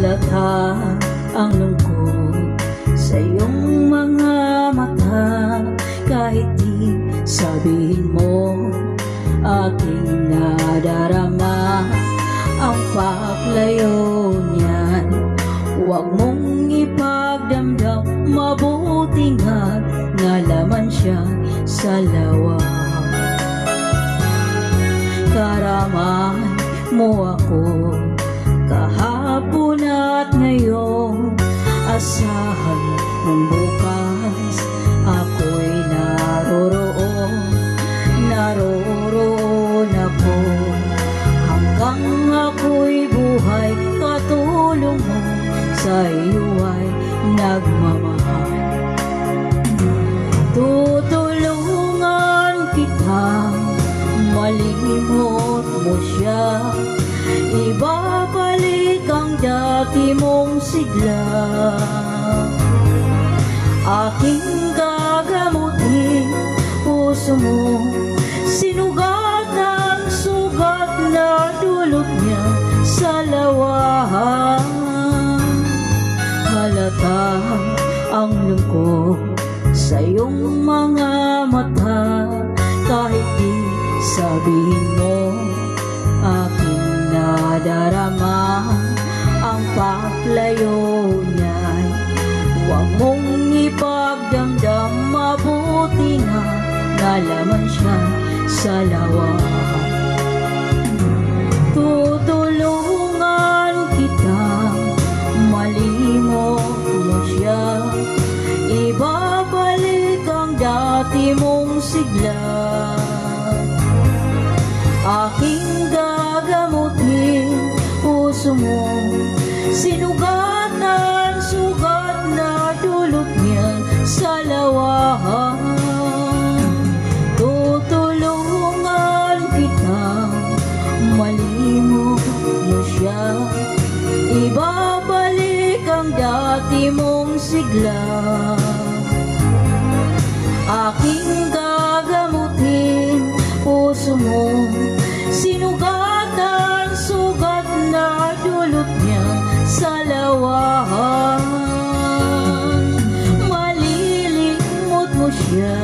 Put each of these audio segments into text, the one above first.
Halata ang lungkot sa iyong mga mata, kahit di sabihin mo, aking nadarama ang paglayo niyan. Huwag mong ipagdamdam, mabuti nga't nalaman siya sa lawa. Karamay mo ako kahapon at ngayon, asahan mong bukas ako'y naroroon ako. Hanggang ako'y buhay, katulong mo sa iyo ay nagmamahal. Tutulungan kita, malimot mo siya, ibabalik ang dati mong sigla. Aking gagamutin puso mo, sinugat ng sugat na dulot niya sa lawahan. Halata ang lungkot sa iyong mga mata, kahit di sabihin mo, aking nadarama ang paglayo niya'y. Huwag mong ipagdamdam, mabuti nga nalaman siya sa lawahan. Tutulungan kita, malimot mo siya, ibabalik ang dati mong sigla. Aking gagamutin puso mo, sinugat ng sugat na dulot niya sa lawahan. Tutulungan kita, malimot mo siya, ibabalik ang dati mong sigla. Aking gagamutin puso mo, sinugat ang sugat na dulot niya sa lawahan. Malilimot mo siya,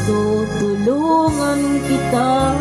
tutulungan kita.